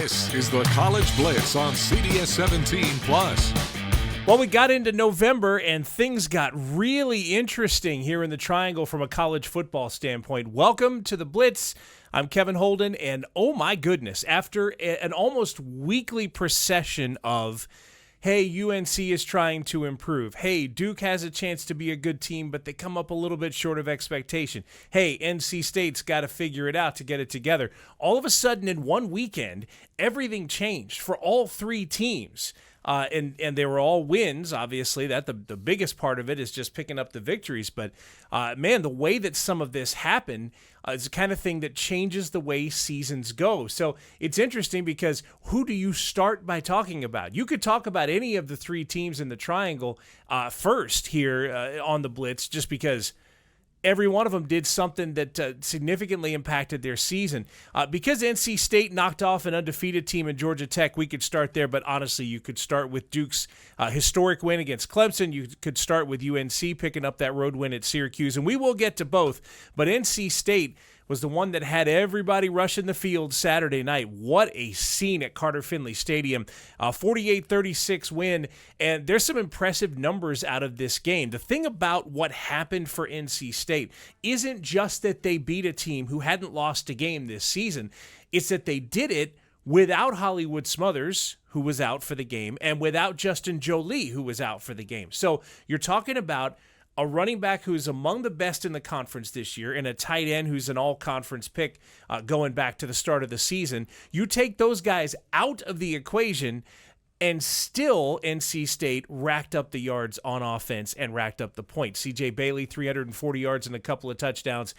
This is the College Blitz on CBS 17 Plus. Well, we got into November and things got really interesting here in the Triangle from a college football standpoint. Welcome to the Blitz. I'm Kevin Holden, and oh my goodness, after an almost weekly procession of, hey, UNC is trying to improve. Hey, Duke has a chance to be a good team, but they come up a little bit short of expectation. Hey, NC State's got to figure it out to get it together. All of a sudden, in one weekend, everything changed for all three teams. And they were all wins, obviously. That the biggest part of it is just picking up the victories. But, man, the way that some of this happened is the kind of thing that changes the way seasons go. So it's interesting because who do you start by talking about? You could talk about any of the three teams in the Triangle first here on the Blitz, just because every one of them did something that significantly impacted their season. Because NC State knocked off an undefeated team in Georgia Tech, we could start there, but honestly, you could start with Duke's historic win against Clemson. You could start with UNC picking up that road win at Syracuse, and we will get to both. But NC State was the one that had everybody rushing the field Saturday night. What a scene at Carter Finley Stadium. 48-36 win, and there's some impressive numbers out of this game. The thing about what happened for NC State isn't just that they beat a team who hadn't lost a game this season. It's that they did it without Hollywood Smothers, who was out for the game, and without Justin Jolie, who was out for the game. So you're talking about a running back who's among the best in the conference this year, and a tight end who's an all-conference pick going back to the start of the season. You take those guys out of the equation, and still NC State racked up the yards on offense and racked up the points. C.J. Bailey, 340 yards and a couple of touchdowns.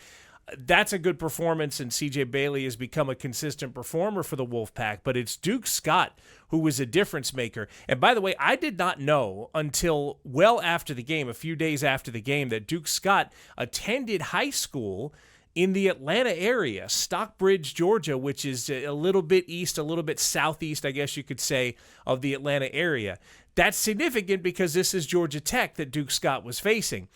That's a good performance, and C.J. Bailey has become a consistent performer for the Wolfpack, but it's Duke Scott who was a difference maker. And by the way, I did not know until well after the game, a few days after the game, that Duke Scott attended high school in the Atlanta area, Stockbridge, Georgia, which is a little bit east, a little bit southeast, I guess you could say, of the Atlanta area. That's significant because this is Georgia Tech that Duke Scott was facing.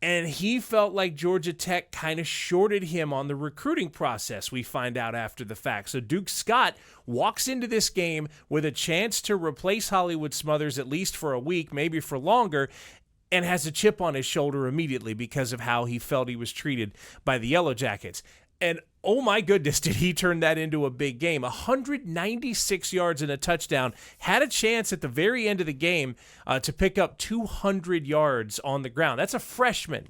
And he felt like Georgia Tech kind of shorted him on the recruiting process, we find out after the fact. So Duke Scott walks into this game with a chance to replace Hollywood Smothers at least for a week, maybe for longer, and has a chip on his shoulder immediately because of how he felt he was treated by the Yellow Jackets. And oh my goodness, did he turn that into a big game. 196 yards and a touchdown. Had a chance at the very end of the game to pick up 200 yards on the ground. That's a freshman.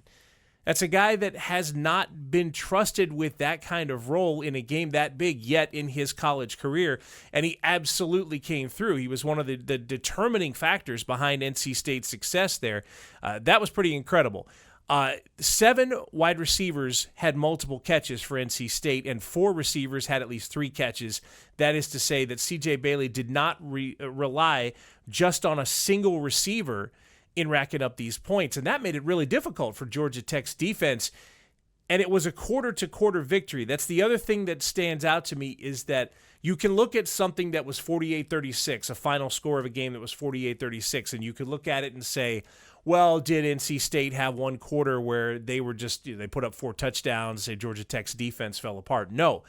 That's a guy that has not been trusted with that kind of role in a game that big yet in his college career, and he absolutely came through. He was one of the determining factors behind NC State's success there. That was pretty incredible. 7 wide receivers had multiple catches for NC State, and 4 receivers had at least 3 catches. That is to say that C.J. Bailey did not rely just on a single receiver in racking up these points, and that made it really difficult for Georgia Tech's defense, and it was a quarter-to-quarter victory. That's the other thing that stands out to me, is that you can look at something that was 48-36, a final score of a game that was 48-36, and you could look at it and say, well, did NC State have one quarter where they were just, they put up 4 touchdowns, say Georgia Tech's defense fell apart? No.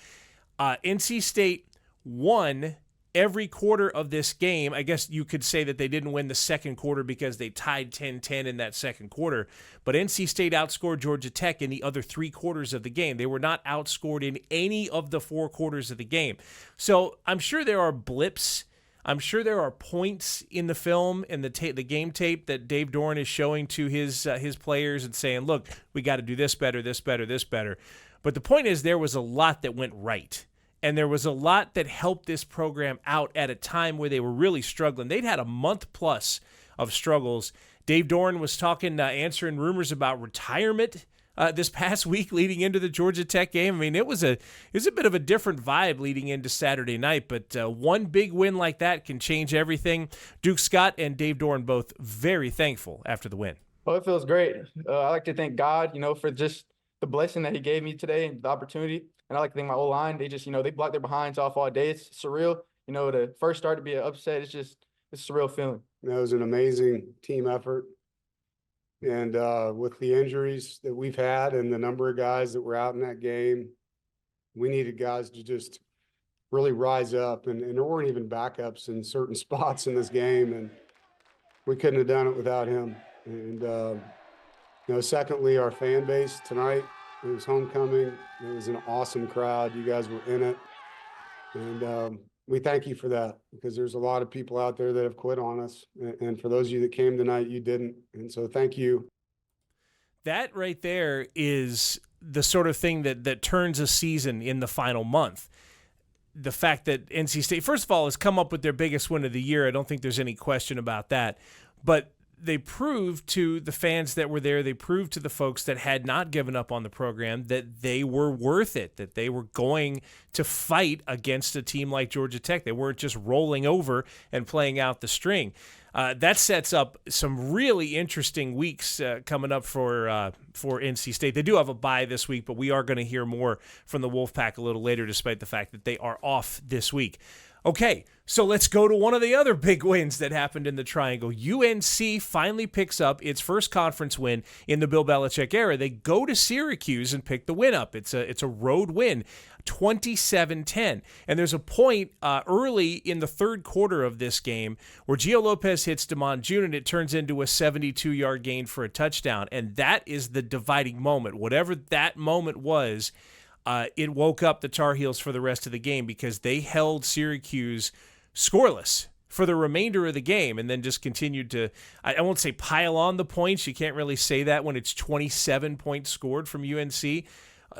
NC State won every quarter of this game. I guess you could say that they didn't win the second quarter because they tied 10-10 in that second quarter. But NC State outscored Georgia Tech in the other 3 quarters of the game. They were not outscored in any of the 4 quarters of the game. So I'm sure there are blips. I'm sure there are points in the film and the game tape that Dave Doeren is showing to his players and saying, look, we got to do this better, this better, this better. But the point is, there was a lot that went right. And there was a lot that helped this program out at a time where they were really struggling. They'd had a month plus of struggles. Dave Doeren was talking, answering rumors about retirement this past week leading into the Georgia Tech game. I mean, it was a bit of a different vibe leading into Saturday night, but one big win like that can change everything. Duke Scott and Dave Doeren both very thankful after the win. Well, it feels great. I like to thank God, for just the blessing that he gave me today and the opportunity. And I like to thank my O-line. They just, they block their behinds off all day. It's surreal. To first start to be an upset, it's a surreal feeling. It was an amazing team effort. And with the injuries that we've had and the number of guys that were out in that game, we needed guys to just really rise up. And there weren't even backups in certain spots in this game, and we couldn't have done it without him. And, secondly, our fan base tonight, it was homecoming. It was an awesome crowd. You guys were in it. And we thank you for that, because there's a lot of people out there that have quit on us. And for those of you that came tonight, you didn't. And so thank you. That right there is the sort of thing that turns a season in the final month. The fact that NC State, first of all, has come up with their biggest win of the year. I don't think there's any question about that. But they proved to the fans that were there, they proved to the folks that had not given up on the program that they were worth it, that they were going to fight against a team like Georgia Tech. They weren't just rolling over and playing out the string. That sets up some really interesting weeks coming up for NC State. They do have a bye this week, but we are going to hear more from the Wolfpack a little later, despite the fact that they are off this week. Okay, so let's go to one of the other big wins that happened in the Triangle. UNC finally picks up its first conference win in the Bill Belichick era. They go to Syracuse and pick the win up. It's a road win, 27-10. And there's a point early in the third quarter of this game where Gio Lopez hits DeMond June, and it turns into a 72-yard gain for a touchdown. And that is the dividing moment. Whatever that moment was, it woke up the Tar Heels for the rest of the game, because they held Syracuse scoreless for the remainder of the game and then just continued to, I won't say pile on the points. You can't really say that when it's 27 points scored from UNC.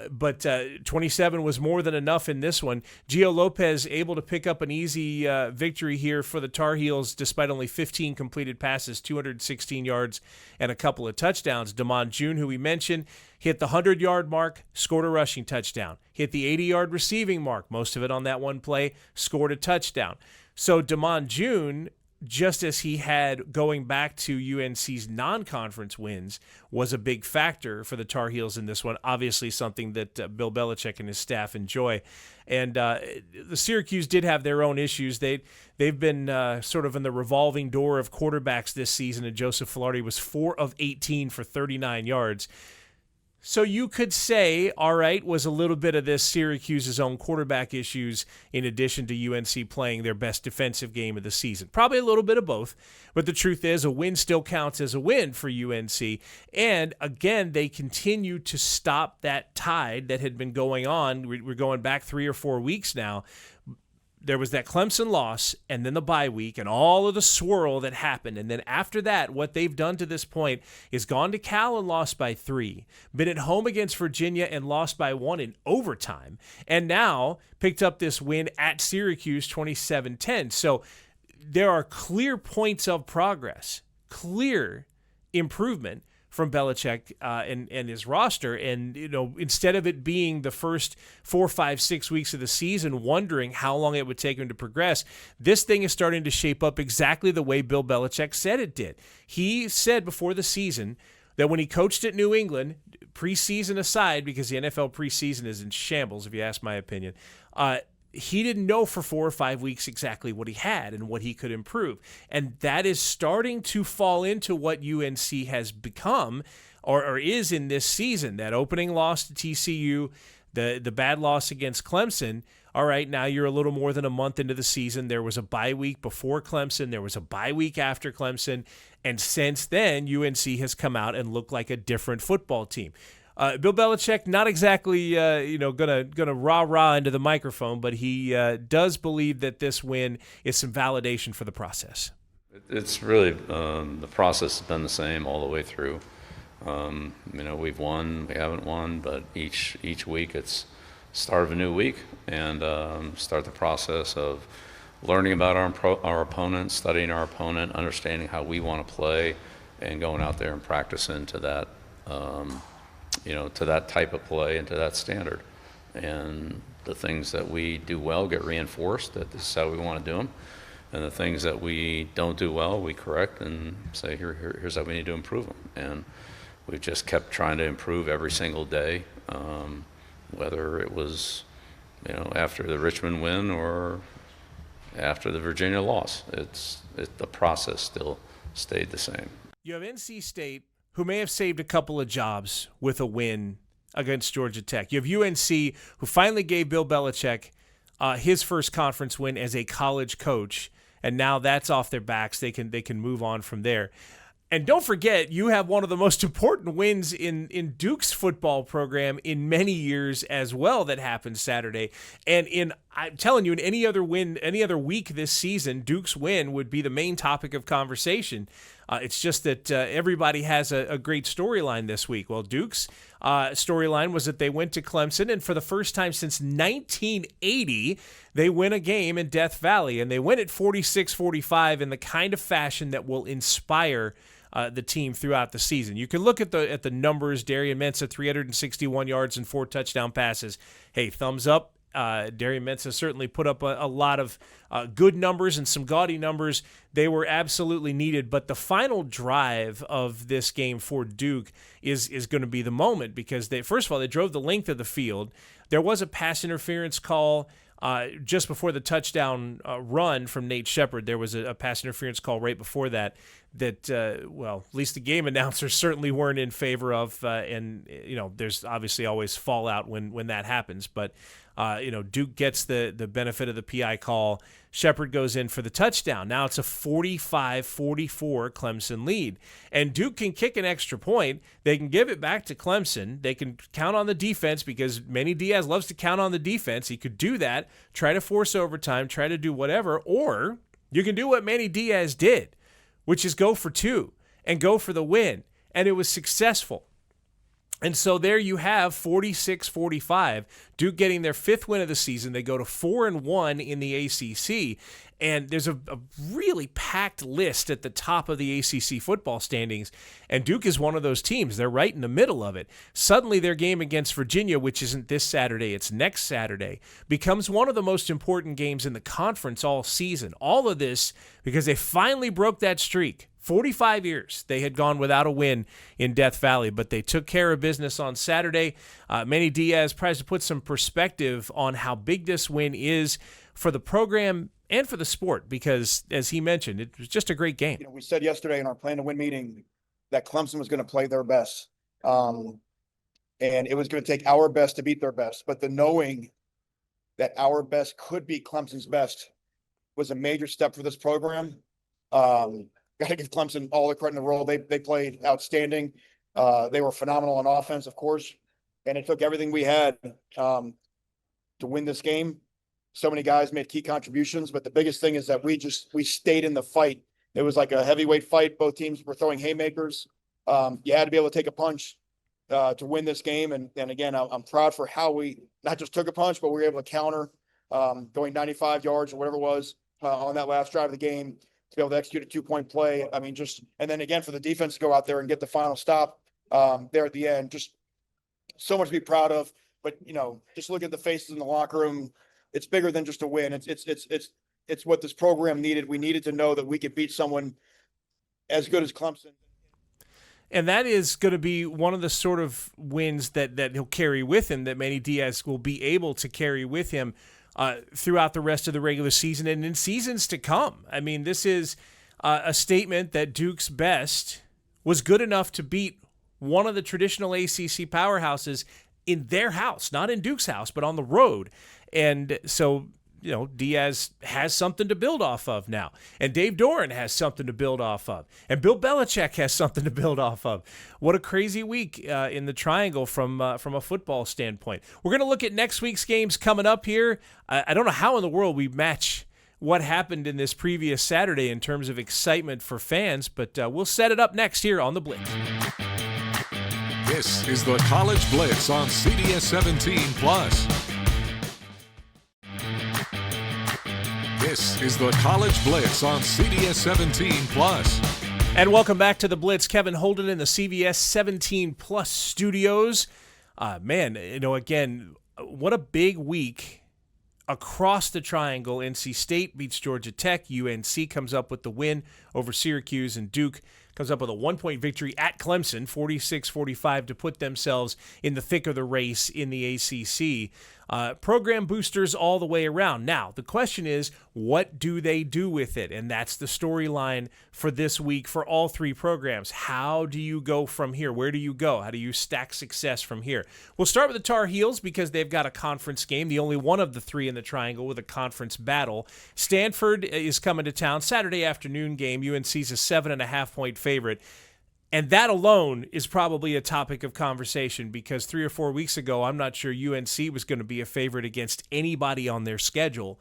But 27 was more than enough in this one. Gio Lopez able to pick up an easy victory here for the Tar Heels, despite only 15 completed passes, 216 yards, and a couple of touchdowns. DeMond June, who we mentioned, hit the 100-yard mark, scored a rushing touchdown. Hit the 80-yard receiving mark, most of it on that one play, scored a touchdown. So DeMond June, just as he had going back to UNC's non-conference wins, was a big factor for the Tar Heels in this one. Obviously something that Bill Belichick and his staff enjoy. And the Syracuse did have their own issues. They've been sort of in the revolving door of quarterbacks this season, and Joseph Filardi was 4 of 18 for 39 yards. So you could say, all right, was a little bit of this Syracuse's own quarterback issues in addition to UNC playing their best defensive game of the season. Probably a little bit of both, but the truth is a win still counts as a win for UNC. And again, they continue to stop that tide that had been going on. We're going back 3 or 4 weeks now. There was that Clemson loss and then the bye week and all of the swirl that happened. And then after that, what they've done to this point is gone to Cal and lost by 3, been at home against Virginia and lost by 1 in overtime, and now picked up this win at Syracuse 27-10. So there are clear points of progress, clear improvement from Belichick and his roster. And, instead of it being the first 4, 5, 6 weeks of the season wondering how long it would take him to progress, this thing is starting to shape up exactly the way Bill Belichick said it did. He said before the season that when he coached at New England, preseason aside, because the NFL preseason is in shambles, if you ask my opinion, he didn't know for 4 or 5 weeks exactly what he had and what he could improve. And that is starting to fall into what UNC has become or is in this season. That opening loss to TCU, the bad loss against Clemson. All right, now you're a little more than a month into the season. There was a bye week before Clemson. There was a bye week after Clemson. And since then, UNC has come out and looked like a different football team. Bill Belichick, not exactly, gonna rah-rah into the microphone, but he does believe that this win is some validation for the process. It's really the process has been the same all the way through. We've won, we haven't won, but each week it's start of a new week and start the process of learning about our opponent, studying our opponent, understanding how we want to play, and going out there and practicing to that. To that type of play and to that standard. And the things that we do well get reinforced, that this is how we want to do them. And the things that we don't do well, we correct and say, here's how we need to improve them. And we've just kept trying to improve every single day, whether it was, after the Richmond win or after the Virginia loss. The process still stayed the same. You have NC State, who may have saved a couple of jobs with a win against Georgia Tech. You have UNC, who finally gave Bill Belichick his first conference win as a college coach, and now that's off their backs. They can move on from there. And don't forget, you have one of the most important wins in Duke's football program in many years as well that happened Saturday. And I'm telling you, in any other week this season, Duke's win would be the main topic of conversation. It's just that everybody has a great storyline this week. Well, Duke's storyline was that they went to Clemson, and for the first time since 1980, they win a game in Death Valley, and they win it 46-45 in the kind of fashion that will inspire the team throughout the season. You can look at the numbers. Darian Mensah, 361 yards and 4 touchdown passes. Hey, thumbs up. Darian Mensah certainly put up a lot of good numbers and some gaudy numbers. They were absolutely needed, but the final drive of this game for Duke is going to be the moment, because first of all, they drove the length of the field. There was a pass interference call just before the touchdown run from Nate Shepard. There was a pass interference call right before that at least the game announcers certainly weren't in favor of, and there's obviously always fallout when that happens, but Duke gets the benefit of the PI call. Shepard goes in for the touchdown. Now it's a 45-44 Clemson lead. And Duke can kick an extra point. They can give it back to Clemson. They can count on the defense, because Manny Diaz loves to count on the defense. He could do that, try to force overtime, try to do whatever. Or you can do what Manny Diaz did, which is go for 2 and go for the win. And it was successful. And so there you have 46-45, Duke getting their 5th win of the season. They go to 4-1 in the ACC, and there's a really packed list at the top of the ACC football standings, and Duke is one of those teams. They're right in the middle of it. Suddenly their game against Virginia, which isn't this Saturday, it's next Saturday, becomes one of the most important games in the conference all season. All of this because they finally broke that streak. 45 years they had gone without a win in Death Valley, but they took care of business on Saturday. Manny Diaz tries to put some perspective on how big this win is for the program and for the sport, because, as he mentioned, it was just a great game. We said yesterday in our plan to win meeting that Clemson was going to play their best, and it was going to take our best to beat their best. But the knowing that our best could be Clemson's best was a major step for this program. Got to give Clemson all the credit in the world. They played outstanding. They were phenomenal on offense, of course, and it took everything we had to win this game. So many guys made key contributions, but the biggest thing is that we stayed in the fight. It was like a heavyweight fight. Both teams were throwing haymakers. You had to be able to take a punch to win this game. And again, I'm proud for how we not just took a punch, but we were able to counter, going 95 yards or whatever it was on that last drive of the game, to be able to execute a 2-point play. I mean, and then again, for the defense to go out there and get the final stop there at the end, just so much to be proud of. But, just look at the faces in the locker room. It's bigger than just a win. It's what this program needed. We needed to know that we could beat someone as good as Clemson. And that is going to be one of the sort of wins that he'll carry with him, that Manny Diaz will be able to carry with him throughout the rest of the regular season and in seasons to come. I mean, this is a statement that Duke's best was good enough to beat one of the traditional ACC powerhouses in their house, not in Duke's house, but on the road. And so, Diaz has something to build off of now. And Dave Doran has something to build off of. And Bill Belichick has something to build off of. What a crazy week in the Triangle from a football standpoint. We're going to look at next week's games coming up here. I don't know how in the world we match what happened in this previous Saturday in terms of excitement for fans, but we'll set it up next here on The Blitz. This is the College Blitz on CBS 17+. This is the College Blitz on CBS 17+. And welcome back to the Blitz. Kevin Holden in the CBS 17+ studios. Again, what a big week across the Triangle. NC State beats Georgia Tech. UNC comes up with the win over Syracuse, and Duke comes up with a 1-point victory at Clemson, 46-45, to put themselves in the thick of the race in the ACC. Program boosters all the way around. Now, the question is, what do they do with it? And that's the storyline for this week for all three programs. How do you go from here? Where do you go? How do you stack success from here? We'll start with the Tar Heels because they've got a conference game, the only one of the three in the triangle with a conference battle. Stanford is coming to town, Saturday afternoon game. UNC's a 7.5-point favorite. And that alone is probably a topic of conversation because 3 or 4 weeks ago, I'm not sure UNC was going to be a favorite against anybody on their schedule.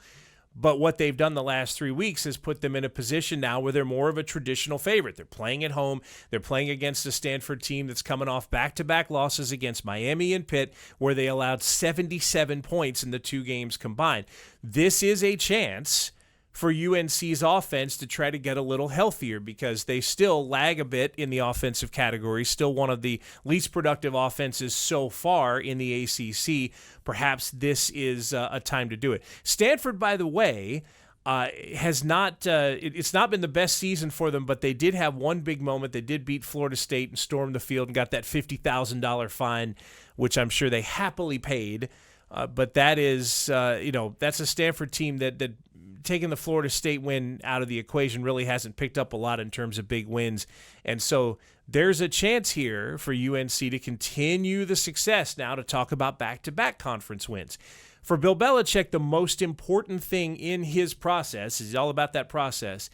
But what they've done the last 3 weeks has put them in a position now where they're more of a traditional favorite. They're playing at home. They're playing against a Stanford team that's coming off back-to-back losses against Miami and Pitt, where they allowed 77 points in the 2 games combined. This is a chance for UNC's offense to try to get a little healthier because they still lag a bit in the offensive category, still one of the least productive offenses so far in the ACC. Perhaps this is a time to do it. Stanford, by the way, has not it's not been the best season for them, but they did have one big moment. They did beat Florida State and stormed the field and got that $50,000 fine, which I'm sure they happily paid. But that is, that's a Stanford team that taking the Florida State win out of the equation really hasn't picked up a lot in terms of big wins. And so there's a chance here for UNC to continue the success now to talk about back-to-back conference wins. For Bill Belichick, the most important thing in his process, is all about that process,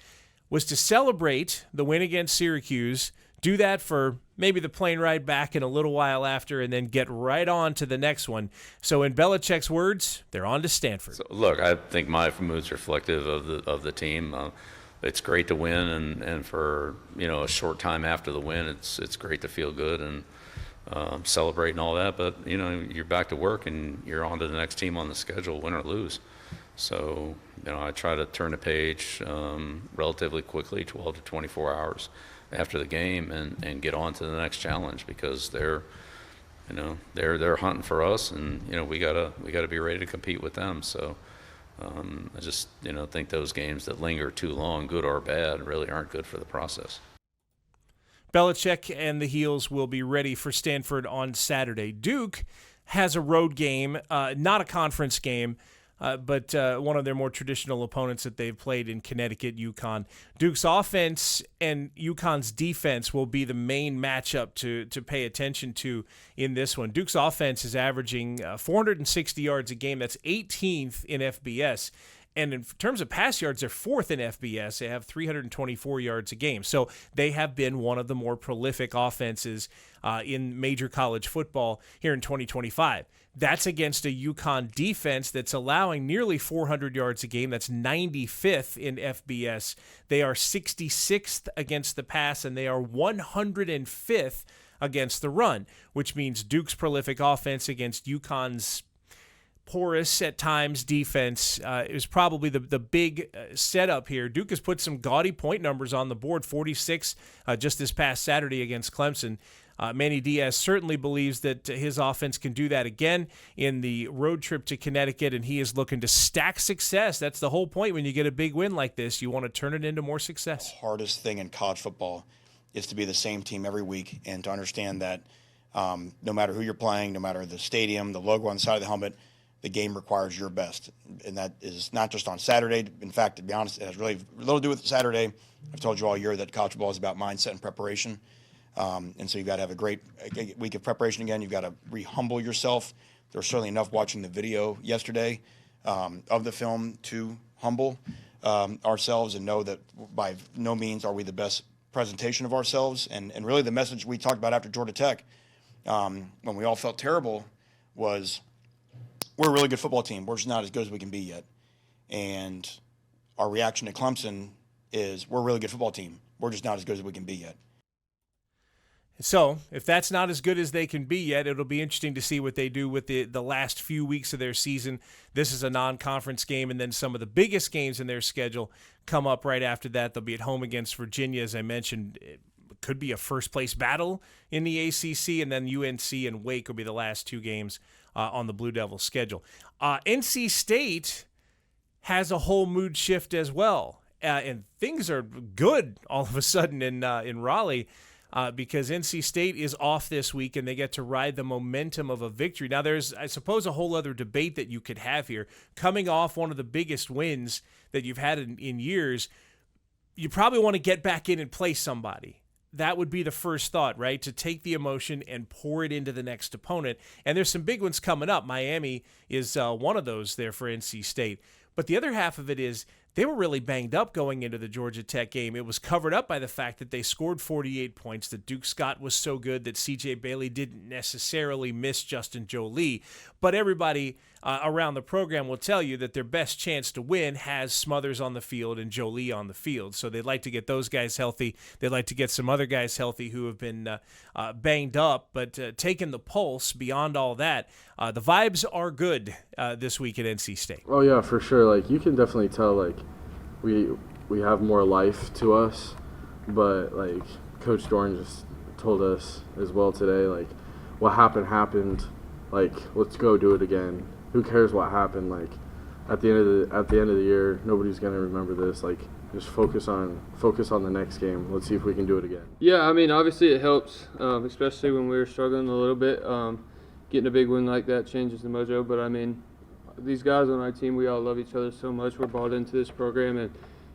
was to celebrate the win against Syracuse, do that for maybe the plane ride back and a little while after, and then get right on to the next one. So in Belichick's words, they're on to Stanford. So, look, I think my mood's reflective of the team. It's great to win, and for a short time after the win, it's great to feel good and celebrate and all that. But you're back to work and you're on to the next team on the schedule, win or lose. So I try to turn the page relatively quickly, 12 to 24 hours after the game, and get on to the next challenge because they're hunting for us, and we gotta be ready to compete with them. So I just think those games that linger too long, good or bad, really aren't good for the process. Belichick and the Heels will be ready for Stanford on Saturday. Duke has a road game, not a conference game, but one of their more traditional opponents that they've played in Connecticut, UConn. Duke's offense and UConn's defense will be the main matchup to pay attention to in this one. Duke's offense is averaging 460 yards a game. That's 18th in FBS. And in terms of pass yards, they're 4th in FBS. They have 324 yards a game. So they have been one of the more prolific offenses in major college football here in 2025. That's against a UConn defense that's allowing nearly 400 yards a game. That's 95th in FBS. They are 66th against the pass, and they are 105th against the run, which means Duke's prolific offense against UConn's porous at times defense is probably the big setup here. Duke has put some gaudy point numbers on the board, 46 just this past Saturday against Clemson. Manny Diaz certainly believes that his offense can do that again in the road trip to Connecticut, and he is looking to stack success. That's the whole point. When you get a big win like this, you want to turn it into more success. The hardest thing in college football is to be the same team every week and to understand that no matter who you're playing, no matter the stadium, the logo on the side of the helmet, the game requires your best. And that is not just on Saturday. In fact, to be honest, it has really little to do with Saturday. I've told you all year that college football is about mindset and preparation. And so you've got to have a great week of preparation again. You've got to re-humble yourself. There was certainly enough watching the video yesterday of the film to humble ourselves and know that by no means are we the best presentation of ourselves. And really the message we talked about after Georgia Tech when we all felt terrible was we're a really good football team. We're just not as good as we can be yet. And our reaction to Clemson is we're a really good football team. We're just not as good as we can be yet. So if that's not as good as they can be yet, it'll be interesting to see what they do with the last few weeks of their season. This is a non-conference game, and then some of the biggest games in their schedule come up right after that. They'll be at home against Virginia, as I mentioned. It could be a first-place battle in the ACC, and then UNC and Wake will be the last two games on the Blue Devils schedule. NC State has a whole mood shift as well, and things are good all of a sudden in Raleigh. because NC State is off this week and they get to ride the momentum of a victory. Now, there's, I suppose, a whole other debate that you could have here. Coming off one of the biggest wins that you've had in years, you probably want to get back in and play somebody. That would be the first thought, right? To take the emotion and pour it into the next opponent. And there's some big ones coming up. Miami is one of those there for NC State. But the other half of it is they were really banged up going into the Georgia Tech game. It was covered up by the fact that they scored 48 points, that Duke Scott was so good that C.J. Bailey didn't necessarily miss Justin Jolie. But everybody around the program will tell you that their best chance to win has Smothers on the field and Jolie on the field. So they'd like to get those guys healthy. They'd like to get some other guys healthy who have been banged up. But taking the pulse beyond all that, the vibes are good this week at NC State. Oh, yeah, for sure. Like, you can definitely tell, like, we have more life to us. But, like, Coach Dorn just told us as well today, like, what happened. Like, let's go do it again. Who cares what happened? Like, at the end of the year, nobody's gonna remember this. Like, just focus on the next game. Let's see if we can do it again. Yeah, I mean, obviously it helps, especially when we were struggling a little bit. Getting a big win like that changes the mojo. But I mean, these guys on our team, we all love each other so much. We're bought into this program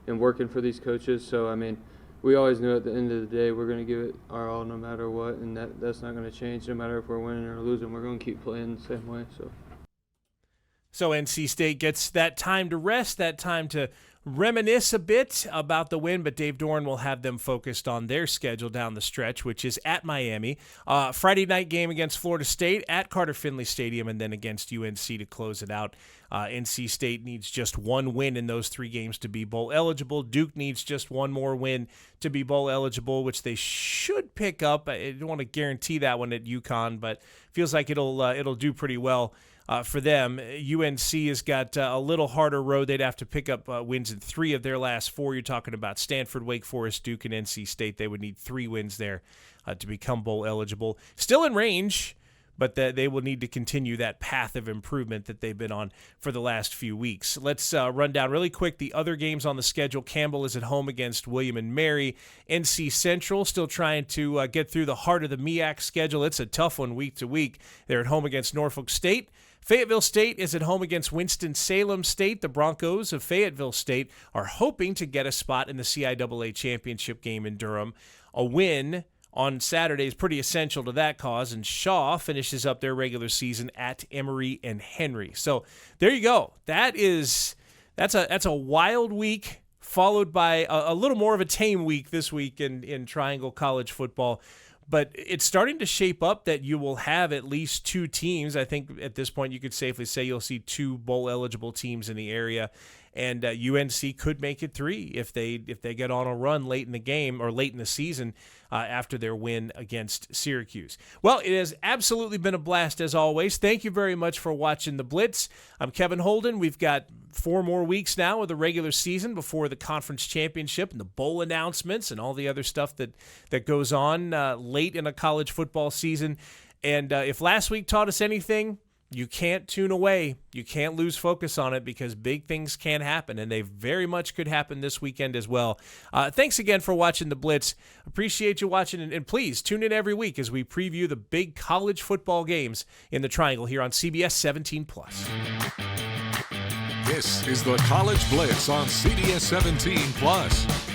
and working for these coaches. So I mean, we always knew at the end of the day we're going to give it our all no matter what, and that's not going to change no matter if we're winning or losing. We're going to keep playing the same way. So NC State gets that time to rest, that time to reminisce a bit about the win, but Dave Doran will have them focused on their schedule down the stretch, which is at Miami, Friday night game against Florida State at Carter Finley Stadium, and then against UNC to close it out. NC State needs just one win in those 3 games to be bowl eligible. Duke needs just one more win to be bowl eligible, which they should pick up. I don't want to guarantee that one at UConn, but feels like it'll do pretty well for them. UNC has got a little harder road. They'd have to pick up wins in 3 of their last 4. You're talking about Stanford, Wake Forest, Duke, and NC State. They would need 3 wins there to become bowl eligible. Still in range, but they will need to continue that path of improvement that they've been on for the last few weeks. Let's run down really quick the other games on the schedule. Campbell is at home against William and Mary. NC Central still trying to get through the heart of the MEAC schedule. It's a tough one week to week. They're at home against Norfolk State. Fayetteville State is at home against Winston-Salem State. The Broncos of Fayetteville State are hoping to get a spot in the CIAA championship game in Durham. A win on Saturday is pretty essential to that cause, and Shaw finishes up their regular season at Emory and Henry. So there you go. That's a wild week, followed by a little more of a tame week this week in Triangle College football. But it's starting to shape up that you will have at least 2 teams. I think at this point you could safely say you'll see 2 bowl-eligible teams in the area. And UNC could make it 3 if they get on a run late in the game or late in the season after their win against Syracuse. Well, it has absolutely been a blast as always. Thank you very much for watching the Blitz. I'm Kevin Holden. We've got 4 more weeks now of the regular season before the conference championship and the bowl announcements and all the other stuff that goes on late in a college football season. And if last week taught us anything, you can't tune away. You can't lose focus on it because big things can happen, and they very much could happen this weekend as well. Thanks again for watching the Blitz. Appreciate you watching, and please tune in every week as we preview the big college football games in the Triangle here on CBS 17+. This is the College Blitz on CBS 17+.